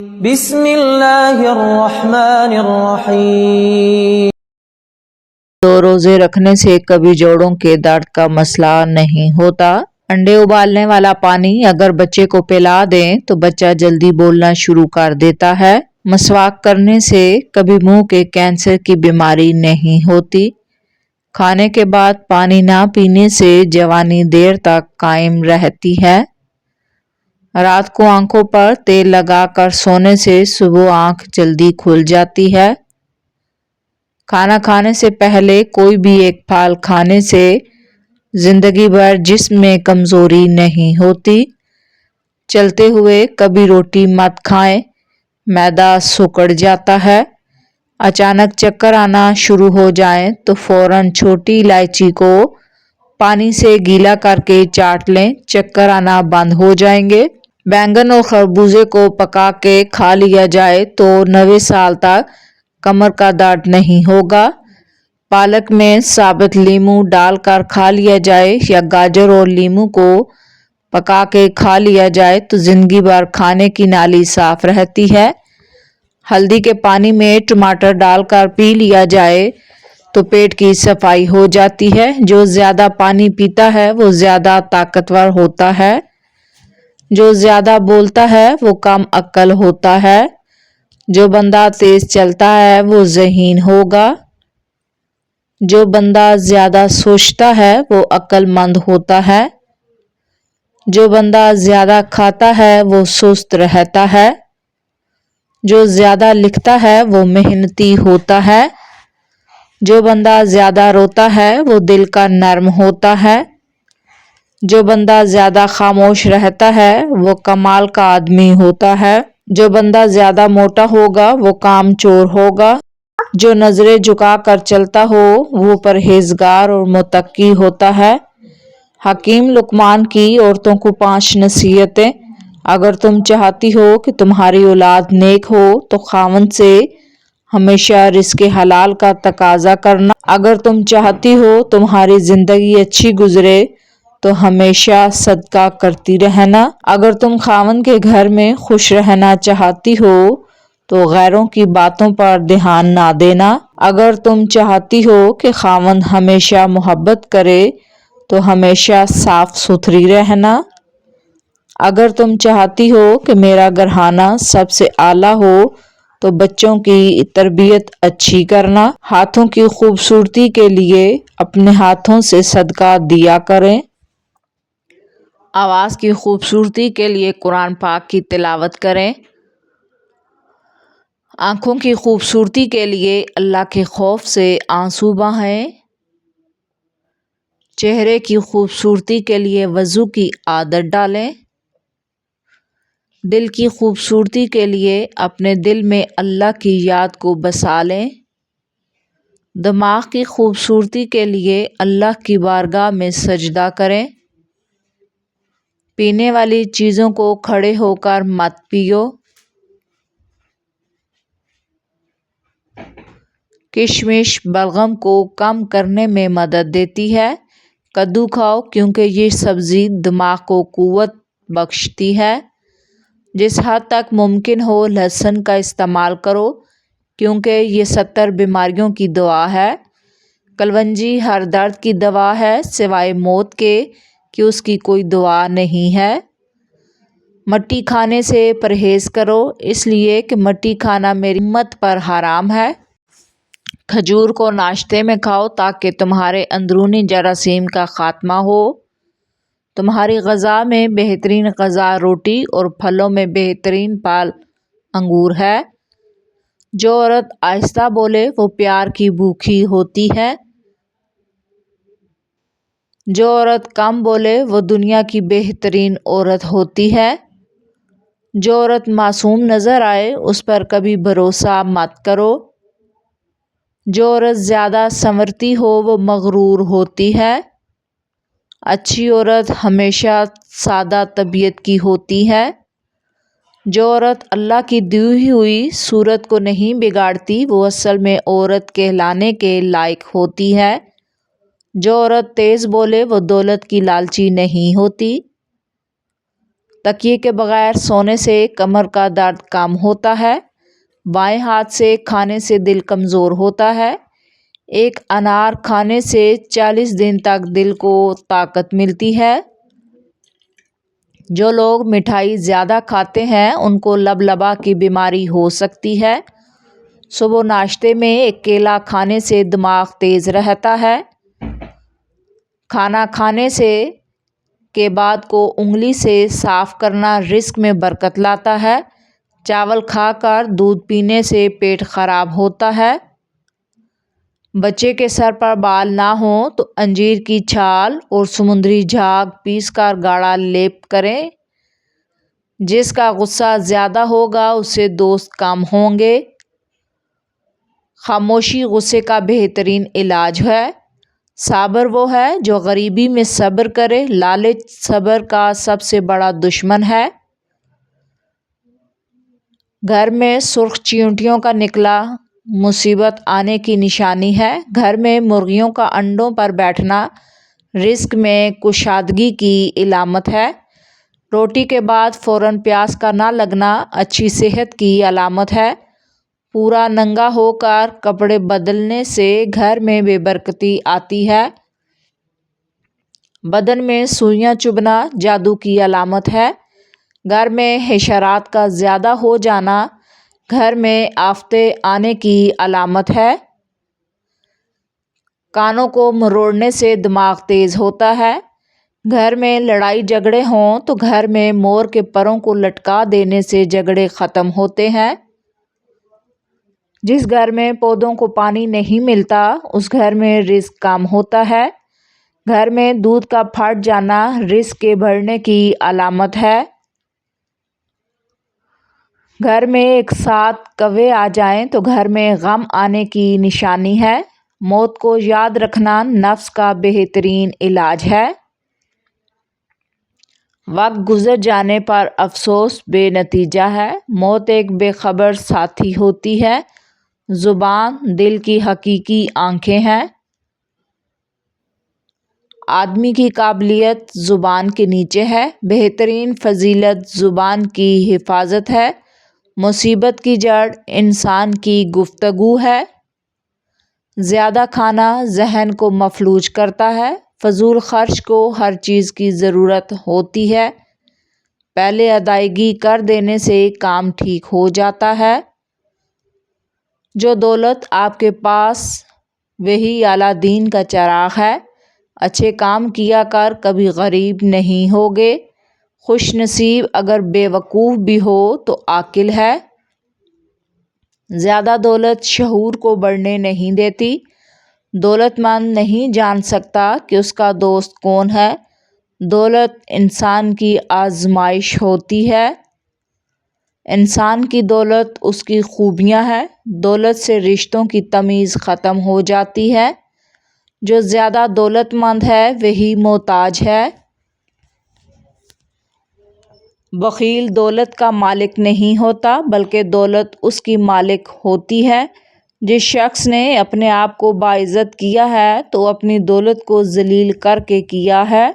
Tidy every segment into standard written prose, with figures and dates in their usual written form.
بسم اللہ الرحمن الرحیم۔ تو روزے رکھنے سے کبھی جوڑوں کے درد کا مسئلہ نہیں ہوتا۔ انڈے ابالنے والا پانی اگر بچے کو پلا دیں تو بچہ جلدی بولنا شروع کر دیتا ہے۔ مسواک کرنے سے کبھی منہ کے کینسر کی بیماری نہیں ہوتی۔ کھانے کے بعد پانی نہ پینے سے جوانی دیر تک قائم رہتی ہے۔ رات کو آنکھوں پر تیل لگا کر سونے سے صبح آنکھ جلدی کھل جاتی ہے۔ کھانا کھانے سے پہلے کوئی بھی ایک پھل کھانے سے زندگی بھر جسم میں کمزوری نہیں ہوتی۔ چلتے ہوئے کبھی روٹی مت کھائیں، معدہ سکڑ جاتا ہے۔ اچانک چکر آنا شروع ہو جائیں تو فوراً چھوٹی الائچی کو پانی سے گیلا کر کے چاٹ لیں، چکر آنا بند ہو جائیں گے۔ بینگن اور خربوزے کو پکا کے کھا لیا جائے تو 90 سال تک کمر کا درد نہیں ہوگا۔ پالک میں ثابت لیموں ڈال کر کھا لیا جائے یا گاجر اور لیموں کو پکا کے کھا لیا جائے تو زندگی بھر کھانے کی نالی صاف رہتی ہے۔ ہلدی کے پانی میں ٹماٹر ڈال کر پی لیا جائے تو پیٹ کی صفائی ہو جاتی ہے۔ جو زیادہ پانی پیتا ہے وہ زیادہ طاقتور ہوتا ہے۔ جو زیادہ بولتا ہے وہ کم عقل ہوتا ہے۔ جو بندہ تیز چلتا ہے وہ ذہین ہوگا۔ جو بندہ زیادہ سوچتا ہے وہ عقل مند ہوتا ہے۔ جو بندہ زیادہ کھاتا ہے وہ سست رہتا ہے۔ جو زیادہ لکھتا ہے وہ محنتی ہوتا ہے۔ جو بندہ زیادہ روتا ہے وہ دل کا نرم ہوتا ہے۔ جو بندہ زیادہ خاموش رہتا ہے وہ کمال کا آدمی ہوتا ہے۔ جو بندہ زیادہ موٹا ہوگا وہ کام چور ہوگا۔ جو نظریں جھکا کر چلتا ہو وہ پرہیزگار اور متقی ہوتا ہے۔ حکیم لقمان کی عورتوں کو 5 نصیحتیں۔ اگر تم چاہتی ہو کہ تمہاری اولاد نیک ہو تو خاوند سے ہمیشہ رزق حلال کا تقاضا کرنا۔ اگر تم چاہتی ہو تمہاری زندگی اچھی گزرے تو ہمیشہ صدقہ کرتی رہنا۔ اگر تم خاوند کے گھر میں خوش رہنا چاہتی ہو تو غیروں کی باتوں پر دھیان نہ دینا۔ اگر تم چاہتی ہو کہ خاوند ہمیشہ محبت کرے تو ہمیشہ صاف ستھری رہنا۔ اگر تم چاہتی ہو کہ میرا گھرانہ سب سے اعلیٰ ہو تو بچوں کی تربیت اچھی کرنا۔ ہاتھوں کی خوبصورتی کے لیے اپنے ہاتھوں سے صدقہ دیا کریں۔ آواز کی خوبصورتی کے لیے قرآن پاک کی تلاوت کریں۔ آنکھوں کی خوبصورتی کے لیے اللہ کے خوف سے آنسو بہائیں۔ چہرے کی خوبصورتی کے لیے وضو کی عادت ڈالیں۔ دل کی خوبصورتی کے لیے اپنے دل میں اللہ کی یاد کو بسا لیں۔ دماغ کی خوبصورتی کے لیے اللہ کی بارگاہ میں سجدہ کریں۔ پینے والی چیزوں کو کھڑے ہو کر مت پیو۔ کشمش بلغم کو کم کرنے میں مدد دیتی ہے۔ کدو کھاؤ کیونکہ یہ سبزی دماغ کو قوت بخشتی ہے۔ جس حد تک ممکن ہو لہسن کا استعمال کرو کیونکہ یہ 70 بیماریوں کی دوا ہے۔ کلونجی ہر درد کی دوا ہے سوائے موت کے کہ اس کی کوئی دوا نہیں ہے۔ مٹی کھانے سے پرہیز کرو اس لیے کہ مٹی کھانا میری امت پر حرام ہے۔ کھجور کو ناشتے میں کھاؤ تاکہ تمہارے اندرونی جراثیم کا خاتمہ ہو۔ تمہاری غذا میں بہترین غذا روٹی اور پھلوں میں بہترین پھل انگور ہے۔ جو عورت آہستہ بولے وہ پیار کی بھوکی ہوتی ہے۔ جو عورت کم بولے وہ دنیا کی بہترین عورت ہوتی ہے۔ جو عورت معصوم نظر آئے اس پر کبھی بھروسہ مت کرو۔ جو عورت زیادہ سنورتی ہو وہ مغرور ہوتی ہے۔ اچھی عورت ہمیشہ سادہ طبیعت کی ہوتی ہے۔ جو عورت اللہ کی دی ہوئی صورت کو نہیں بگاڑتی وہ اصل میں عورت کہلانے کے لائق ہوتی ہے۔ جو عورت تیز بولے وہ دولت کی لالچی نہیں ہوتی۔ تکیے کے بغیر سونے سے کمر کا درد کم ہوتا ہے۔ بائیں ہاتھ سے کھانے سے دل کمزور ہوتا ہے۔ ایک انار کھانے سے 40 دن تک دل کو طاقت ملتی ہے۔ جو لوگ مٹھائی زیادہ کھاتے ہیں ان کو لبلبا کی بیماری ہو سکتی ہے۔ صبح ناشتے میں ایک کیلا کھانے سے دماغ تیز رہتا ہے۔ کھانا کھانے کے بعد کو انگلی سے صاف کرنا رزق میں برکت لاتا ہے۔ چاول کھا کر دودھ پینے سے پیٹ خراب ہوتا ہے۔ بچے کے سر پر بال نہ ہوں تو انجیر کی چھال اور سمندری جھاگ پیس کر گاڑھا لیپ کریں۔ جس کا غصہ زیادہ ہوگا اس سے دوست کم ہوں گے۔ خاموشی غصے کا بہترین علاج ہے۔ صابر وہ ہے جو غریبی میں صبر کرے۔ لالچ صبر کا سب سے بڑا دشمن ہے۔ گھر میں سرخ چیونٹیوں کا نکلا مصیبت آنے کی نشانی ہے۔ گھر میں مرغیوں کا انڈوں پر بیٹھنا رزق میں کشادگی کی علامت ہے۔ روٹی کے بعد فوراً پیاس کا نہ لگنا اچھی صحت کی علامت ہے۔ پورا ننگا ہو کر کپڑے بدلنے سے گھر میں بے برکتی آتی ہے۔ بدن میں سوئیاں چبھنا جادو کی علامت ہے۔ گھر میں حشرات کا زیادہ ہو جانا گھر میں آفتیں آنے کی علامت ہے۔ کانوں کو مروڑنے سے دماغ تیز ہوتا ہے۔ گھر میں لڑائی جھگڑے ہوں تو گھر میں مور کے پروں کو لٹکا دینے سے جھگڑے ختم ہوتے ہیں۔ جس گھر میں پودوں کو پانی نہیں ملتا اس گھر میں رزق کم ہوتا ہے۔ گھر میں دودھ کا پھٹ جانا رزق کے بڑھنے کی علامت ہے۔ گھر میں ایک ساتھ کوے آ جائیں تو گھر میں غم آنے کی نشانی ہے۔ موت کو یاد رکھنا نفس کا بہترین علاج ہے۔ وقت گزر جانے پر افسوس بے نتیجہ ہے۔ موت ایک بے خبر ساتھی ہوتی ہے۔ زبان دل کی حقیقی آنکھیں ہیں۔ آدمی کی قابلیت زبان کے نیچے ہے۔ بہترین فضیلت زبان کی حفاظت ہے۔ مصیبت کی جڑ انسان کی گفتگو ہے۔ زیادہ کھانا ذہن کو مفلوج کرتا ہے۔ فضول خرچ کو ہر چیز کی ضرورت ہوتی ہے۔ پہلے ادائیگی کر دینے سے کام ٹھیک ہو جاتا ہے۔ جو دولت آپ کے پاس وہی اعلیٰ دین کا چراغ ہے۔ اچھے کام کیا کر کبھی غریب نہیں ہوگے۔ خوش نصیب اگر بے وقوف بھی ہو تو عاقل ہے۔ زیادہ دولت شعور کو بڑھنے نہیں دیتی۔ دولت مند نہیں جان سکتا کہ اس کا دوست کون ہے۔ دولت انسان کی آزمائش ہوتی ہے۔ انسان کی دولت اس کی خوبیاں ہیں۔ دولت سے رشتوں کی تمیز ختم ہو جاتی ہے۔ جو زیادہ دولت مند ہے وہی محتاج ہے۔ بخیل دولت کا مالک نہیں ہوتا بلکہ دولت اس کی مالک ہوتی ہے۔ جس شخص نے اپنے آپ کو باعزت کیا ہے تو اپنی دولت کو ذلیل کر کے کیا ہے۔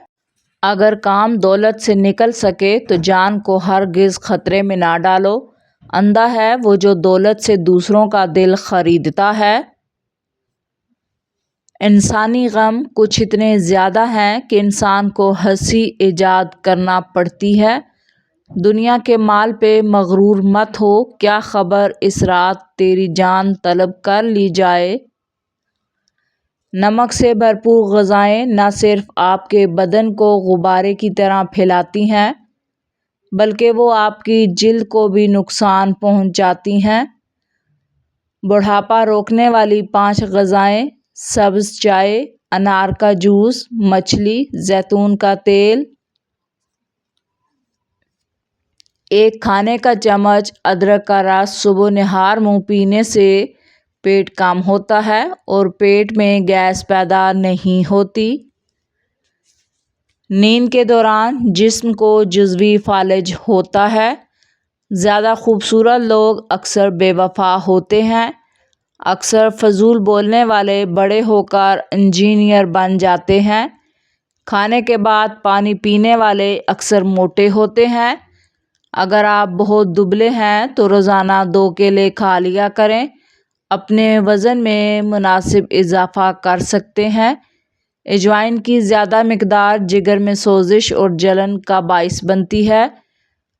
اگر کام دولت سے نکل سکے تو جان کو ہرگز خطرے میں نہ ڈالو۔ اندھا ہے وہ جو دولت سے دوسروں کا دل خریدتا ہے۔ انسانی غم کچھ اتنے زیادہ ہیں کہ انسان کو ہنسی ایجاد کرنا پڑتی ہے۔ دنیا کے مال پہ مغرور مت ہو، کیا خبر اس رات تیری جان طلب کر لی جائے۔ نمک سے بھرپور غذائیں نہ صرف آپ کے بدن کو غبارے کی طرح پھیلاتی ہیں بلکہ وہ آپ کی جلد کو بھی نقصان پہنچاتی ہیں۔ بڑھاپا روکنے والی 5 غذائیں: سبز چائے، انار کا جوس، مچھلی، زیتون کا تیل۔ 1 کھانے کا چمچ ادرک کا رس صبح نہار منہ پینے سے پیٹ کم ہوتا ہے اور پیٹ میں گیس پیدا نہیں ہوتی۔ نیند کے دوران جسم کو جزوی فالج ہوتا ہے۔ زیادہ خوبصورت لوگ اکثر بے وفا ہوتے ہیں۔ اکثر فضول بولنے والے بڑے ہو کر انجینئر بن جاتے ہیں۔ کھانے کے بعد پانی پینے والے اکثر موٹے ہوتے ہیں۔ اگر آپ بہت دبلے ہیں تو روزانہ 2 کیلے کھا لیا کریں۔ اپنے وزن میں مناسب اضافہ کر سکتے ہیں۔ اجوائن کی زیادہ مقدار جگر میں سوزش اور جلن کا باعث بنتی ہے۔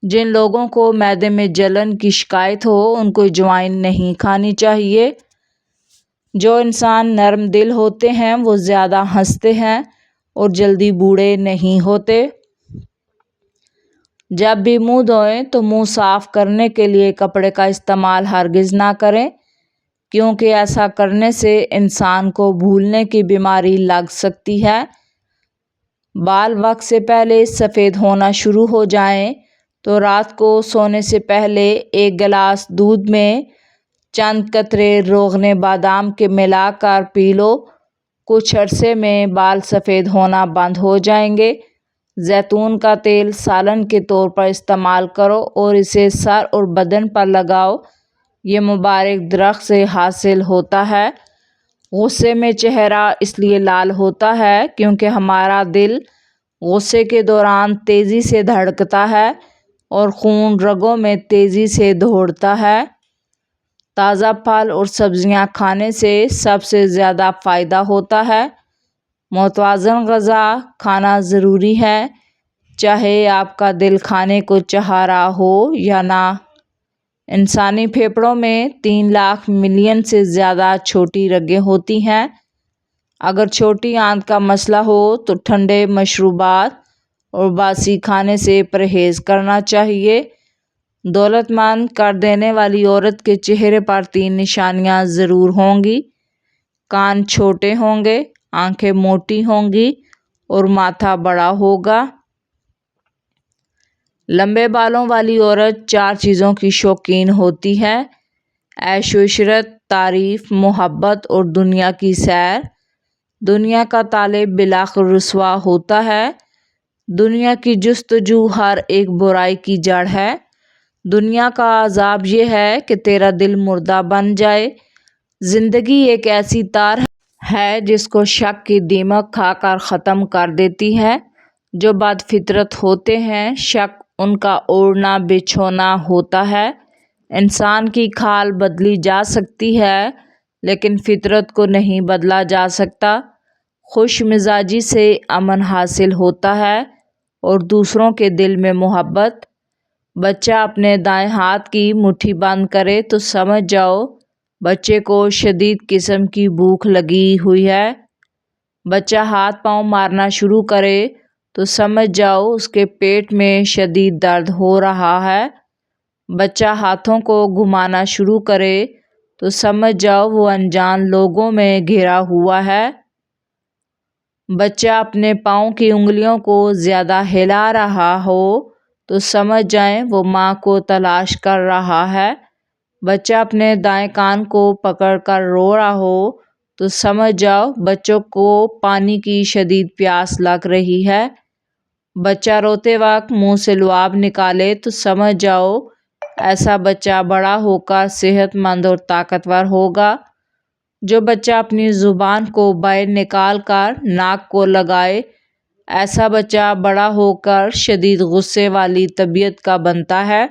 جن لوگوں کو معدے میں جلن کی شکایت ہو ان کو اجوائن نہیں کھانی چاہیے۔ جو انسان نرم دل ہوتے ہیں وہ زیادہ ہنستے ہیں اور جلدی بوڑھے نہیں ہوتے۔ جب بھی منہ دھوئیں تو منہ صاف کرنے کے لیے کپڑے کا استعمال ہرگز نہ کریں، کیونکہ ایسا کرنے سے انسان کو بھولنے کی بیماری لگ سکتی ہے۔ بال وقت سے پہلے سفید ہونا شروع ہو جائیں تو رات کو سونے سے پہلے 1 گلاس دودھ میں چند قطرے روغن بادام کے ملا کر پی لو۔ کچھ عرصے میں بال سفید ہونا بند ہو جائیں گے۔ زیتون کا تیل سالن کے طور پر استعمال کرو اور اسے سر اور بدن پر لگاؤ۔ یہ مبارک درخت سے حاصل ہوتا ہے۔ غصے میں چہرہ اس لیے لال ہوتا ہے کیونکہ ہمارا دل غصے کے دوران تیزی سے دھڑکتا ہے اور خون رگوں میں تیزی سے دوڑتا ہے۔ تازہ پھل اور سبزیاں کھانے سے سب سے زیادہ فائدہ ہوتا ہے۔ متوازن غذا کھانا ضروری ہے، چاہے آپ کا دل کھانے کو چاہ رہا ہو یا نہ۔ انسانی پھیپھڑوں میں 3 لاکھ ملین سے زیادہ چھوٹی رگیں ہوتی ہیں۔ اگر چھوٹی آنت کا مسئلہ ہو تو ٹھنڈے مشروبات اور باسی کھانے سے پرہیز کرنا چاہیے۔ دولت مند کر دینے والی عورت کے چہرے پر 3 نشانیاں ضرور ہوں گی: کان چھوٹے ہوں گے، آنکھیں موٹی ہوں گی اور ماتھا بڑا ہوگا۔ لمبے بالوں والی عورت 4 چیزوں کی شوقین ہوتی ہے: عیش و عشرت، تعریف، محبت اور دنیا کی سیر۔ دنیا کا طالب بالآخر رسوا ہوتا ہے۔ دنیا کی جستجو ہر ایک برائی کی جڑ ہے۔ دنیا کا عذاب یہ ہے کہ تیرا دل مردہ بن جائے۔ زندگی ایک ایسی تار ہے جس کو شک کی دیمک کھا کر ختم کر دیتی ہے۔ جو بد فطرت ہوتے ہیں شک ان کا اوڑھنا بچھونا ہوتا ہے۔ انسان کی کھال بدلی جا سکتی ہے لیکن فطرت کو نہیں بدلا جا سکتا۔ خوش مزاجی سے امن حاصل ہوتا ہے اور دوسروں کے دل میں محبت۔ بچہ اپنے دائیں ہاتھ کی مٹھی بند کرے تو سمجھ جاؤ بچے کو شدید قسم کی بھوک لگی ہوئی ہے۔ بچہ ہاتھ پاؤں مارنا شروع کرے تو سمجھ جاؤ اس کے پیٹ میں شدید درد ہو رہا ہے۔ بچہ ہاتھوں کو گھمانا شروع کرے تو سمجھ جاؤ وہ انجان لوگوں میں گھرا ہوا ہے۔ بچہ اپنے پاؤں کی انگلیوں کو زیادہ ہلا رہا ہو تو سمجھ جائیں وہ ماں کو تلاش کر رہا ہے۔ بچہ اپنے دائیں کان کو پکڑ کر رو رہا ہو تو سمجھ جاؤ بچوں کو پانی کی شدید پیاس لگ رہی ہے۔ بچہ روتے وقت منہ سے لعاب نکالے تو سمجھ جاؤ ایسا بچہ بڑا ہو کر صحت مند اور طاقتور ہوگا۔ جو بچہ اپنی زبان کو باہر نکال کر ناک کو لگائے ایسا بچہ بڑا ہو کر شدید غصے والی طبیعت کا بنتا ہے۔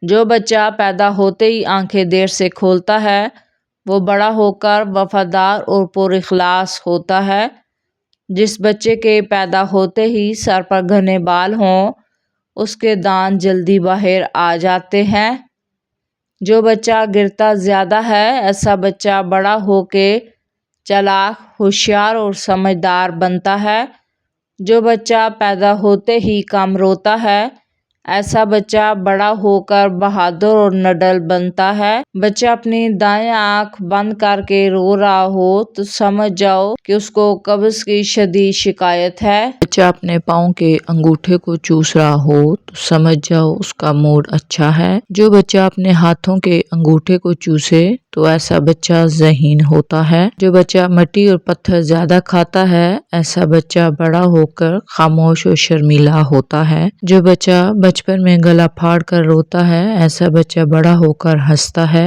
جو بچہ پیدا ہوتے ہی آنکھیں دیر سے کھولتا ہے وہ بڑا ہو کر وفادار اور پر اخلاص ہوتا ہے۔ جس بچے کے پیدا ہوتے ہی سر پر گھنے بال ہوں اس کے دانت جلدی باہر آ جاتے ہیں۔ جو بچہ گرتا زیادہ ہے ایسا بچہ بڑا ہو کے چالاک، ہوشیار اور سمجھدار بنتا ہے۔ جو بچہ پیدا ہوتے ہی کم روتا ہے ایسا بچہ بڑا ہو کر بہادر اور نڈر بنتا ہے۔ بچہ اپنی دائیں آنکھ بند کر کے رو رہا ہو تو سمجھ جاؤ کہ اس کو قبض کی شدید شکایت ہے۔ بچہ اپنے پاؤں کے انگوٹھے کو چوس رہا ہو تو سمجھ جاؤ اس کا موڈ اچھا ہے۔ جو بچہ اپنے ہاتھوں کے انگوٹھے کو چوسے تو ایسا بچہ ذہین ہوتا ہے۔ جو بچہ مٹی اور پتھر زیادہ کھاتا ہے ایسا بچہ بڑا ہو کر خاموش اور شرمیلا ہوتا ہے۔ جو بچہ بچپن میں گلا پھاڑ کر روتا ہے ایسا بچہ بڑا ہو کر ہنستا ہے۔